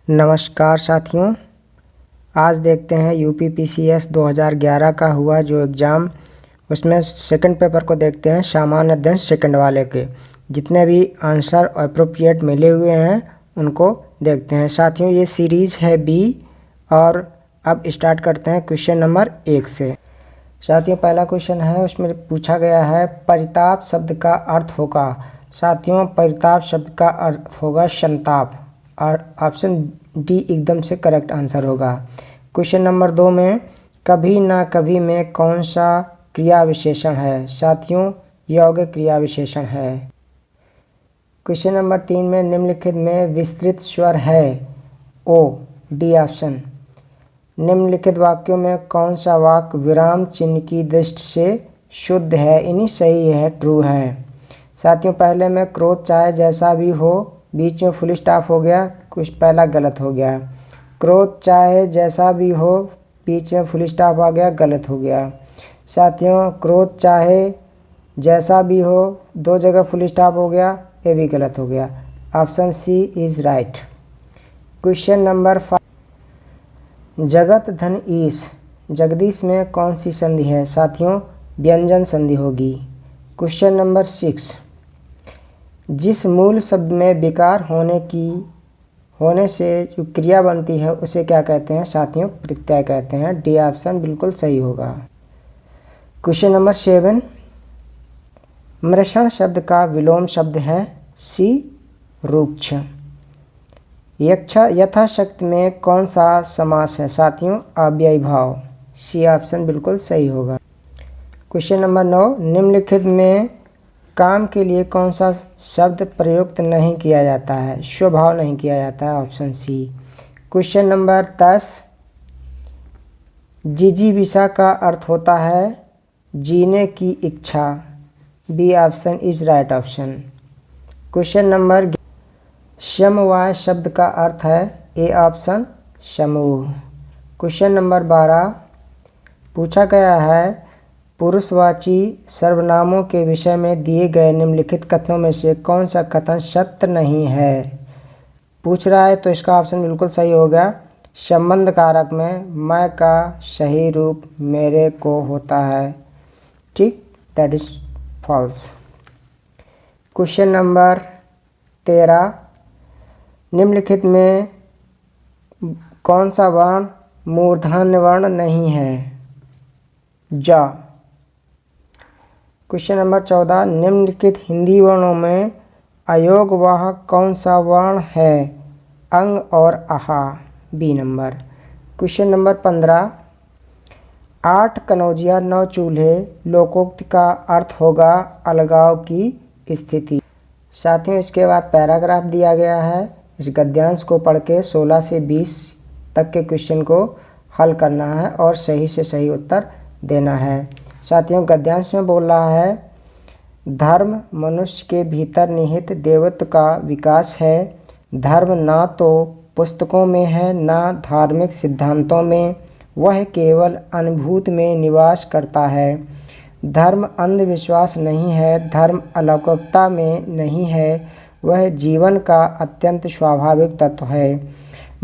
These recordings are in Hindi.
नमस्कार साथियों, आज देखते हैं यूपीपीसीएस 2011 का हुआ जो एग्ज़ाम, उसमें सेकंड पेपर को देखते हैं। सामान्य अध्ययन सेकंड वाले के जितने भी आंसर अप्रोप्रिएट मिले हुए हैं उनको देखते हैं। साथियों, ये सीरीज़ है बी और अब स्टार्ट करते हैं क्वेश्चन नंबर 1 से। साथियों, पहला क्वेश्चन है, उसमें पूछा गया है परिताप शब्द का अर्थ होगा। साथियों, परिताप शब्द का अर्थ होगा संताप और ऑप्शन डी एकदम से करेक्ट आंसर होगा। क्वेश्चन नंबर 2 में कभी ना कभी में कौन सा क्रिया विशेषण है। साथियों, यौगिक क्रिया विशेषण है। क्वेश्चन नंबर 3 में निम्नलिखित में विस्तृत स्वर है। ओ, डी ऑप्शन। निम्नलिखित वाक्यों में कौन सा वाक्य विराम चिन्ह की दृष्टि से शुद्ध है, इन्हीं सही है, ट्रू है। साथियों, पहले में क्रोध चाहे जैसा भी हो, बीच में फुल स्टॉप हो गया, कुछ पहला गलत हो गया। क्रोध चाहे जैसा भी हो, बीच में फुल स्टॉप आ गया, गलत हो गया। साथियों, क्रोध चाहे जैसा भी हो, दो जगह फुल स्टॉप हो गया, ये भी गलत हो गया। Option C is right. Question number 5, जगत धन ईश, जगदीश में कौन सी संधि है। साथियों, व्यंजन संधि होगी। क्वेश्चन नंबर 6, जिस मूल शब्द में विकार होने से जो क्रिया बनती है उसे क्या कहते हैं। साथियों, प्रत्यय कहते हैं। डी ऑप्शन बिल्कुल सही होगा। क्वेश्चन नंबर 7, मृषण शब्द का विलोम शब्द है। सी, रुक्ष। यथाशक्ति में कौन सा समास है। साथियों, अव्ययी भाव। सी ऑप्शन बिल्कुल सही होगा। क्वेश्चन नंबर 9, निम्नलिखित में काम के लिए कौन सा शब्द प्रयुक्त नहीं किया जाता है, स्वभाव नहीं किया जाता है। Option C. क्वेश्चन नंबर 10, जिजीविषा का अर्थ होता है जीने की इच्छा। B option is right option. Question number, समवाय शब्द का अर्थ है। ए ऑप्शन, समूह। क्वेश्चन नंबर 12, पूछा गया है पुरुषवाची सर्वनामों के विषय में दिए गए निम्नलिखित कथनों में से कौन सा कथन सत्य नहीं है। पूछ रहा है तो इसका ऑप्शन बिल्कुल सही होगा। संबंध कारक में मैं का सही रूप मेरे को होता है, ठीक, that is false. Question number 13, निम्नलिखित में कौन सा वर्ण मूर्धन्य वर्ण नहीं है। जा। क्वेश्चन नंबर 14, निम्नलिखित हिंदी वर्णों में अयोगवाहक कौन सा वर्ण है। अंग और आहा। B number. क्वेश्चन नंबर 15, 8 कनौजिया 9 चूल्हे लोकोक्ति का अर्थ होगा अलगाव की स्थिति। साथियों, इसके बाद पैराग्राफ दिया गया है। इस गद्यांश को पढ़ के 16 से 20 तक के क्वेश्चन को हल करना है और सही से सही उत्तर देना है। साथियों, गद्यांश में बोल रहा है धर्म मनुष्य के भीतर निहित देवत्व का विकास है। धर्म ना तो पुस्तकों में है ना धार्मिक सिद्धांतों में, वह केवल अनुभूति में निवास करता है। धर्म अंधविश्वास नहीं है, धर्म अलौकिकता में नहीं है, वह जीवन का अत्यंत स्वाभाविक तत्व है।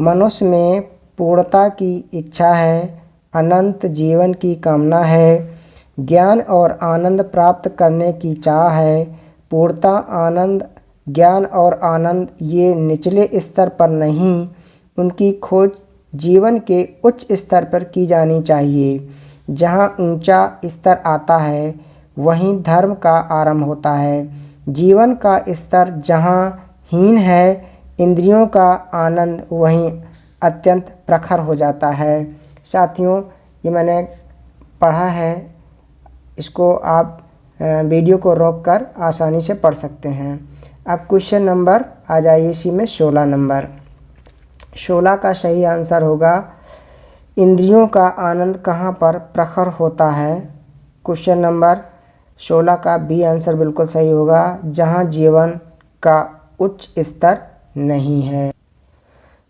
मनुष्य में पूर्णता की इच्छा है, अनंत जीवन की कामना है, ज्ञान और आनंद प्राप्त करने की चाह है। पूर्णता, आनंद, ज्ञान और आनंद ये निचले स्तर पर नहीं, उनकी खोज जीवन के उच्च स्तर पर की जानी चाहिए। जहाँ ऊंचा स्तर आता है वहीं धर्म का आरंभ होता है। जीवन का स्तर जहाँ हीन है, इंद्रियों का आनंद वहीं अत्यंत प्रखर हो जाता है। साथियों, ये मैंने पढ़ा है, इसको आप वीडियो को रोककर आसानी से पढ़ सकते हैं। अब क्वेश्चन नंबर आ जाइए इसी में 16 नंबर। 16 का सही आंसर होगा इंद्रियों का आनंद कहाँ पर प्रखर होता है। क्वेश्चन नंबर 16 का बी आंसर बिल्कुल सही होगा, जहाँ जीवन का उच्च स्तर नहीं है।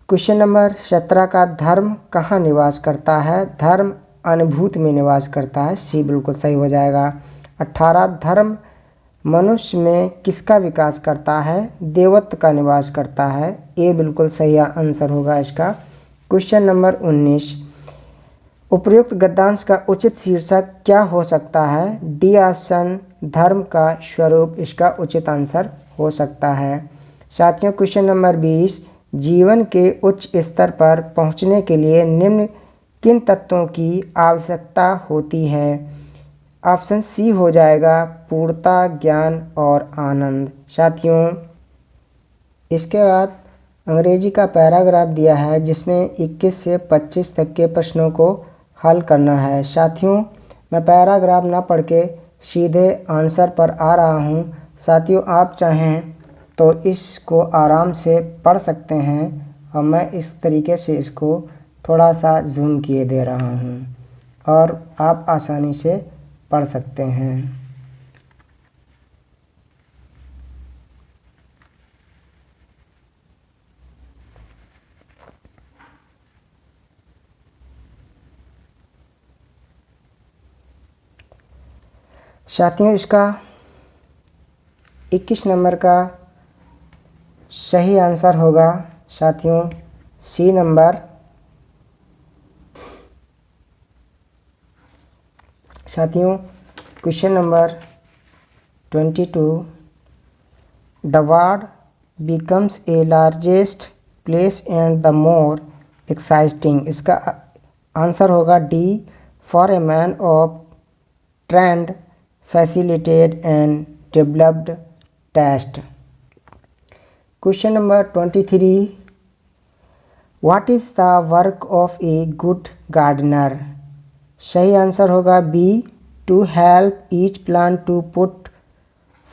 क्वेश्चन नंबर 17 का धर्म कहाँ निवास करता है। धर्म अनुभूति में निवास करता है। सी बिल्कुल सही हो जाएगा। 18, धर्म मनुष्य में किसका विकास करता है? देवत्व का निवास करता है। ये बिल्कुल सही आंसर होगा इसका। क्वेश्चन नंबर 19, उपर्युक्त गद्यांश का उचित शीर्षक क्या हो सकता है? डी ऑप्शन धर्म का स्वरूप इसका उचित आंसर हो सकता है। साथियों, क्वेश्चन नंबर 20, जीवन के उच्च स्तर पर पहुंचने के लिए निम्न किन तत्वों की आवश्यकता होती है? ऑप्शन सी हो जाएगा पूर्णता, ज्ञान और आनंद। साथियों, इसके बाद अंग्रेजी का पैराग्राफ दिया है जिसमें 21 से 25 तक के प्रश्नों को हल करना है। साथियों, मैं पैराग्राफ ना पढ़ के सीधे आंसर पर आ रहा हूँ। साथियों, आप चाहें तो इसको आराम से पढ़ सकते हैं और मैं इस तरीके से इसको थोड़ा सा जूम किए दे रहा हूँ और आप आसानी से पढ़ सकते हैं। साथियों, इसका 21 नंबर का सही आंसर होगा साथियों सी नंबर। साथियों, question number 22, the word becomes a largest place and the more exciting। इसका आंसर होगा D, for a man of trend, facilitated and developed taste। Question number 23, what is the work of a good gardener? सही आंसर होगा B, to help each plant to put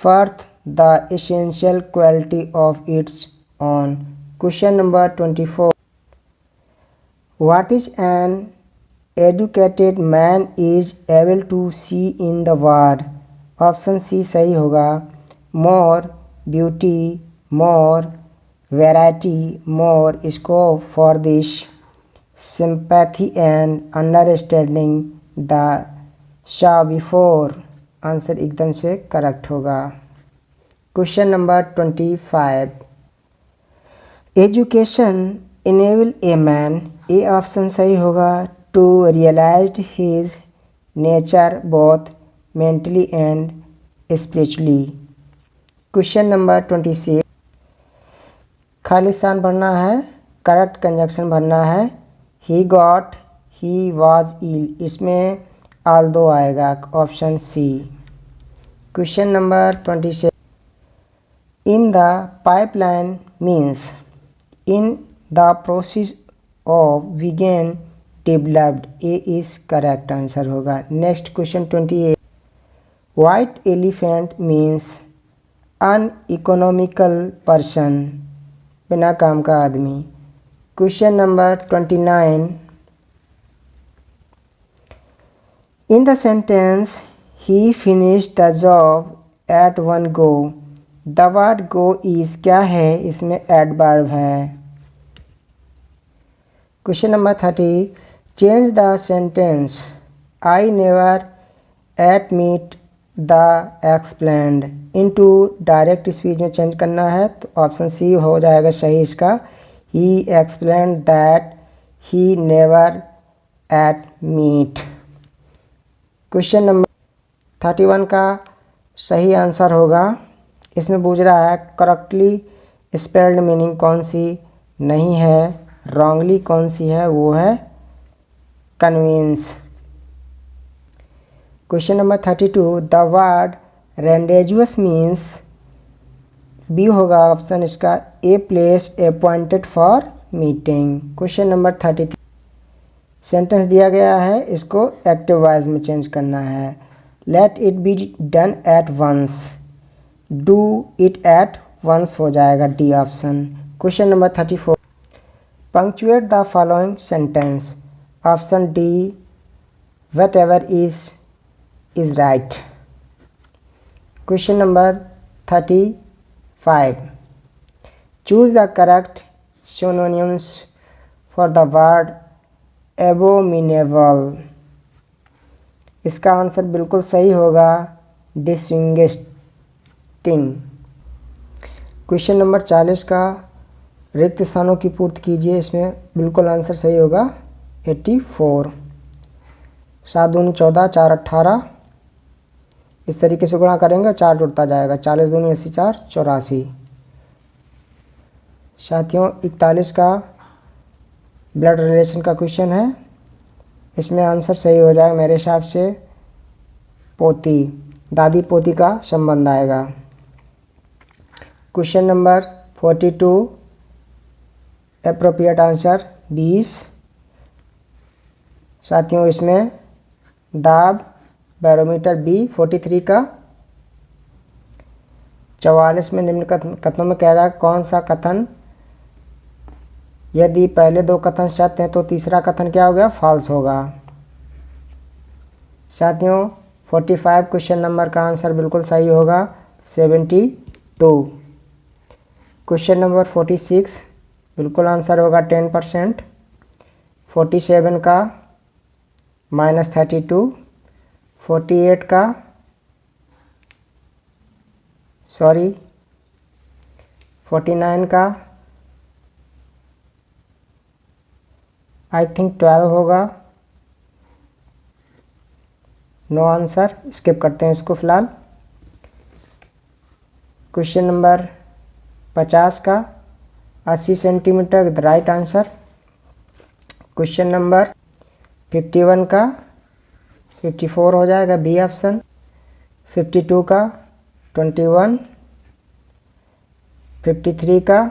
forth the essential quality of its own। Question number 24, what is an educated man is able to see in the world? Option C सही होगा more beauty, more variety, more scope for this sympathy and understanding the saw before। Answer एकदम से करेक्ट होगा। Question number 25, education enable a man. A option सही होगा to realise his nature both mentally and spiritually. Question number 26, खाली स्थान भरना है, करेक्ट कंजक्शन भरना है। He got, he was ill, इसमें ऑल दो आएगा, option C. Question number 27, in the pipeline means in the process of बिगेन developed. A is correct answer होगा। Next question 28, white elephant means uneconomical person, बिना काम का आदमी। Question number 29, in the sentence he finished the job at one go, the word go is क्या है? इसमें एडवर्ब है। Question number 30, change the sentence I never ate meat the explained into direct speech में चेंज करना है, तो ऑप्शन सी हो जाएगा सही इसका। He explained that he never ate meat. Question number 31 का सही आंसर होगा, इसमें पूछ रहा है करेक्टली स्पेल्ड मीनिंग कौन सी नहीं है, रॉन्गली कौन सी है, वो है convince. Question number 32, the word rendezvous means, B होगा ऑप्शन इसका, a place appointed for meeting. Question number 33, sentence दिया गया है, इसको एक्टिव वॉइस में चेंज करना है। Let it be done at once, do it at once हो जाएगा, D option. Question number 34, punctuate the following sentence, option D whatever is right। Question number 35, choose the correct synonyms for the word abominable। इसका आंसर बिल्कुल सही होगा distinguished। 3। क्वेश्चन नंबर 40 का रिक्त स्थानों की पूर्ति कीजिए। इसमें बिल्कुल आंसर सही होगा 84। 7 दूनी 14, 4 18, इस तरीके से गुणा करेंगे 4 जुड़ता जाएगा। 40 दूनी 80, 4 84। साथियों 41 का ब्लड रिलेशन का क्वेश्चन है। इसमें आंसर सही हो जाएगा मेरे हिसाब से पोती, दादी पोती का संबंध आएगा। Question number 42 appropriate answer 20। साथियों इसमें दाब बैरोमीटर बी। 43 का 44 में निम्न कथनों में कह रहा है कौन सा कथन यदि पहले 2 कथन सत्य हैं तो तीसरा कथन क्या हो गया, फॉल्स होगा। साथियों 45 क्वेश्चन नंबर का आंसर बिल्कुल सही होगा 72। क्वेश्चन नंबर 46 बिल्कुल आंसर होगा 10%। 47 का -32। 48 का 49 का आई थिंक 12 होगा। नो आंसर, स्किप करते हैं इसको फिलहाल। क्वेश्चन नंबर 50 का 80 centimetre the right answer. Question number 51 का 54 हो जाएगा बी ऑप्शन। 52 का 21। 53 का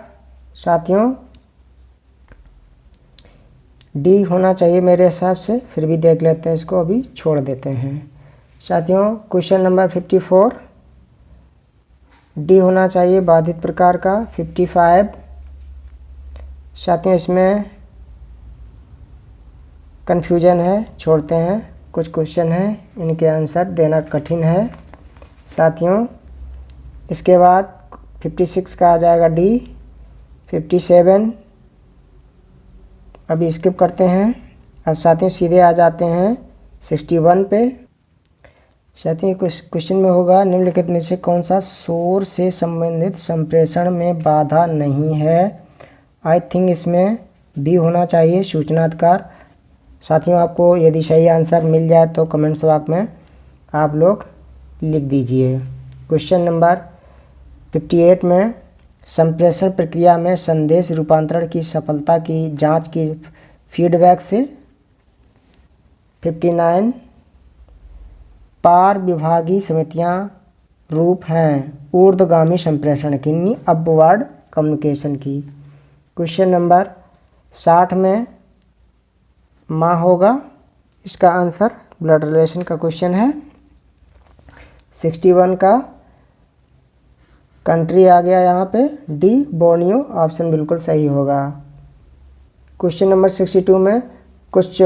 साथियों डी होना चाहिए मेरे हिसाब से, फिर भी देख लेते हैं इसको, अभी छोड़ देते हैं। साथियों क्वेश्चन नंबर 54 डी होना चाहिए बाधित प्रकार का। 55 साथियों इसमें कन्फ्यूजन है, छोड़ते हैं। कुछ क्वेश्चन हैं इनके आंसर देना कठिन है साथियों। इसके बाद 56 का आ जाएगा डी। 57 अभी स्किप करते हैं। अब साथियों सीधे आ जाते हैं 61 पे। साथियों क्वेश्चन में होगा निम्नलिखित में से कौन सा शोर से संबंधित संप्रेषण में बाधा नहीं है। आई थिंक इसमें बी होना चाहिए सूचनाधिकार। साथियों आपको यदि सही आंसर मिल जाए तो कमेंट्स बॉक्स में आप लोग लिख दीजिए। क्वेश्चन नंबर 58 में संप्रेषण प्रक्रिया में संदेश रूपांतरण की सफलता की जांच की फीडबैक से। 59 पार विभागीय समितियां रूप हैं ऊर्ध्वगामी संप्रेषण की, अपवर्ड कम्युनिकेशन की। क्वेश्चन नंबर 60 में माँ होगा इसका आंसर, ब्लड रिलेशन का क्वेश्चन है। 61 का कंट्री आ गया यहाँ पे डी बोर्नियो, ऑप्शन बिल्कुल सही होगा। क्वेश्चन नंबर 62 में कुछ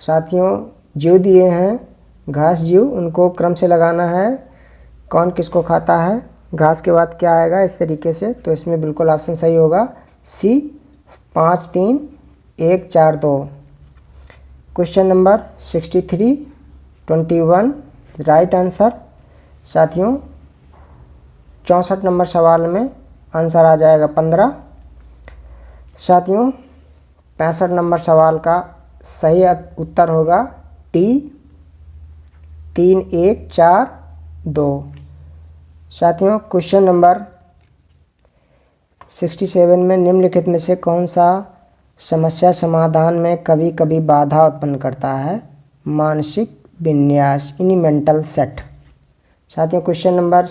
साथियों जीव दिए हैं, घास जीव, उनको क्रम से लगाना है कौन किसको खाता है। घास के बाद क्या आएगा इस तरीके से, तो इसमें बिल्कुल ऑप्शन सही होगा सी 5 3 1 4 2। Question number 63 21 right answer. साथियों 64 नंबर सवाल में आंसर आ जाएगा 15। साथियों 65 नंबर सवाल का सही उत्तर होगा टी 3 1 4 2। साथियों क्वेश्चन नंबर 67 में निम्नलिखित में से कौन सा समस्या समाधान में कभी कभी बाधा उत्पन्न करता है। मानसिक विन्यास यानी मेंटल सेट। साथियों क्वेश्चन नंबर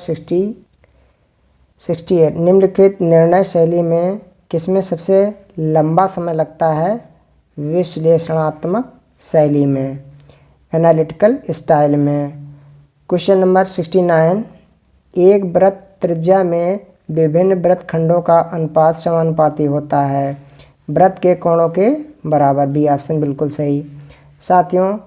68 निम्नलिखित निर्णय शैली में किसमें सबसे लंबा समय लगता है। विश्लेषणात्मक शैली में, एनालिटिकल स्टाइल में। क्वेश्चन नंबर 69 एक वृत्त त्रिज्या में विभिन्न वृत्तखंडों का अनुपात समानुपाती होता है वृत्त के कोणों के बराबर, बी ऑप्शन बिल्कुल सही। साथियों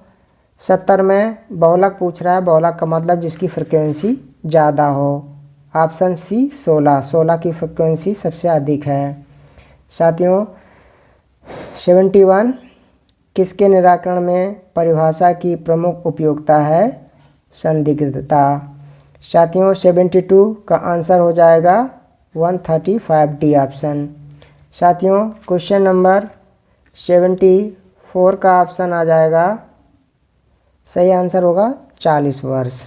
70 में बहुलक पूछ रहा है, बहुलक का मतलब जिसकी फ्रिक्वेंसी ज़्यादा हो, ऑप्शन सी 16 की फ्रिक्वेंसी सबसे अधिक है। साथियों 71 किसके निराकरण में परिभाषा की प्रमुख उपयोगिता है। संदिग्धता। साथियों 72 का आंसर हो जाएगा 135 डी ऑप्शन। साथियों क्वेश्चन नंबर 74 का ऑप्शन आ जाएगा, सही आंसर होगा 40 वर्ष।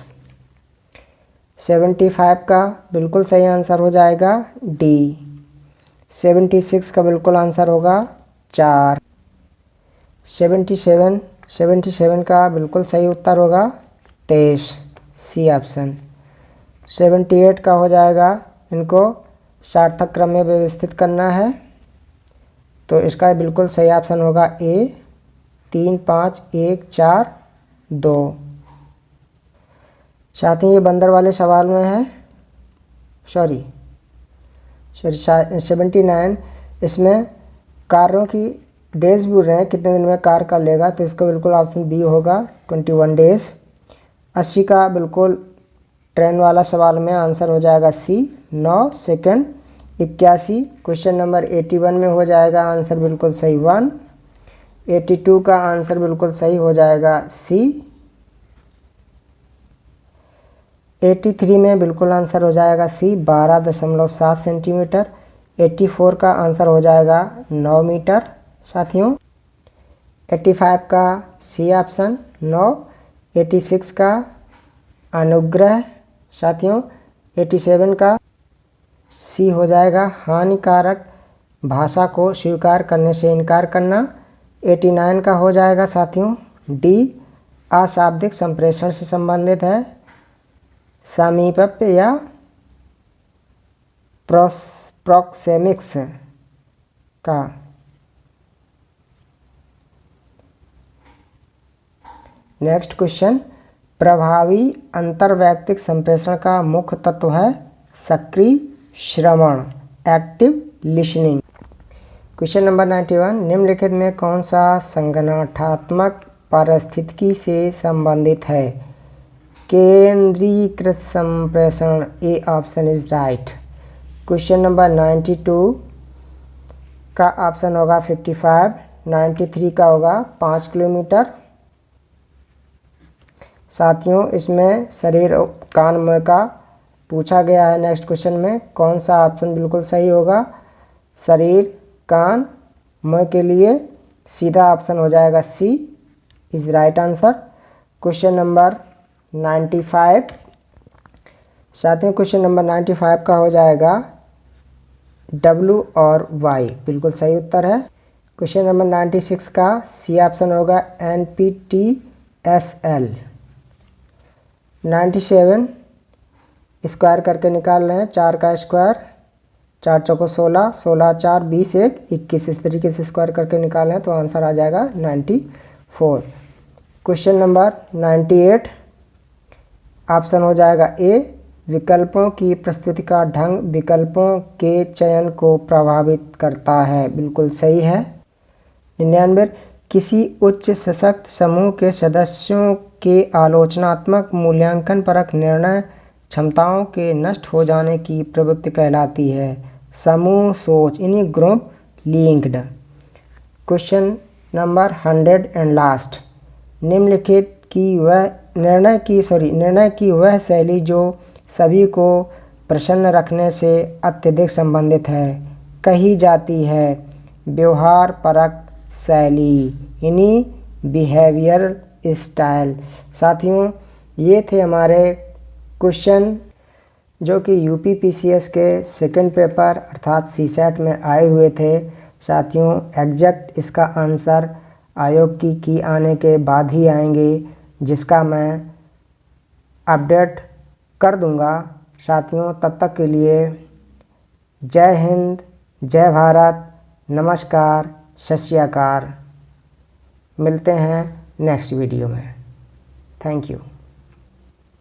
75 का बिल्कुल सही आंसर हो जाएगा डी। 76 का बिल्कुल आंसर होगा 4। 77 का बिल्कुल सही उत्तर होगा 23, सी ऑप्शन। 78 का हो जाएगा, इनको सार्थक क्रम में व्यवस्थित करना है, तो इसका बिल्कुल सही ऑप्शन होगा ए 3 5 1 4 2। साथ ही ये बंदर वाले सवाल में है, सॉरी 79, इसमें कार्यों की डेज बोल रहे हैं कितने दिन में कार कर लेगा, तो इसका बिल्कुल ऑप्शन बी होगा 21 डेज। 80 का बिल्कुल ट्रेन वाला सवाल में आंसर हो जाएगा सी 9 सेकंड। 81 क्वेश्चन नंबर 81 में हो जाएगा आंसर बिल्कुल सही 1। 82 का आंसर बिल्कुल सही हो जाएगा सी। 83 में बिल्कुल आंसर हो जाएगा सी 12.7 सेंटीमीटर। 84 का आंसर हो जाएगा 9 मीटर। साथियों 85 का सी ऑप्शन 9। 86 का अनुग्रह। साथियों 87 का सी हो जाएगा हानिकारक भाषा को स्वीकार करने से इनकार करना। 89 का हो जाएगा साथियों डी अशाब्दिक संप्रेषण से संबंधित है, समीपत्व या प्रोक्सेमिक्स का। नेक्स्ट क्वेश्चन, प्रभावी अंतर्वैयक्तिक संप्रेषण का मुख्य तत्व है सक्रिय श्रवण, एक्टिव लिसनिंग। क्वेश्चन नंबर 91, निम्नलिखित में कौन सा संगठनात्मक पारिस्थितिकी से संबंधित है? केंद्रीकृत संप्रेषण, A option is right. Question number 92 का ऑप्शन होगा 55। 93 का होगा 5 किलोमीटर। साथियों इसमें शरीर कान मुंह का पूछा गया है। नेक्स्ट क्वेश्चन में कौन सा ऑप्शन बिल्कुल सही होगा? शरीर कान मुंह के लिए सीधा ऑप्शन हो जाएगा C is right answer. Question number 95, साथियों क्वेश्चन नंबर 95 का हो जाएगा W और Y, बिल्कुल सही उत्तर है। क्वेश्चन नंबर 96 का सी ऑप्शन होगा NPTSL। 97 स्क्वायर करके निकाल रहे हैं, 4 का स्क्वायर, 4 चौको 16, 16 4 20 1 21, इस तरीके से स्क्वायर करके निकाल रहे हैं तो आंसर आ जाएगा 94। क्वेश्चन नंबर 98 ऑप्शन हो जाएगा ए, विकल्पों की प्रस्तुति का ढंग विकल्पों के चयन को प्रभावित करता है, बिल्कुल सही है। 99 किसी उच्च सशक्त समूह के सदस्यों के आलोचनात्मक मूल्यांकन परक निर्णय क्षमताओं के नष्ट हो जाने की प्रवृत्ति कहलाती है समूह सोच, इन्हीं group linked. Question number 100 and last, निम्नलिखित की वह निर्णय की वह शैली जो सभी को प्रसन्न रखने से अत्यधिक संबंधित है कही जाती है व्यवहार परक शैली, इन्हीं बिहेवियरल स्टाइल। साथियों ये थे हमारे क्वेश्चन जो कि यूपीपीसीएस के सेकंड पेपर अर्थात सीसेट में आए हुए थे। साथियों एग्जैक्ट इसका आंसर आयोग की आने के बाद ही आएंगे, जिसका मैं अपडेट कर दूंगा। साथियों तब तक के लिए जय हिंद, जय भारत, नमस्कार, सत श्री अकाल। मिलते हैं नेक्स्ट वीडियो में। Thank you.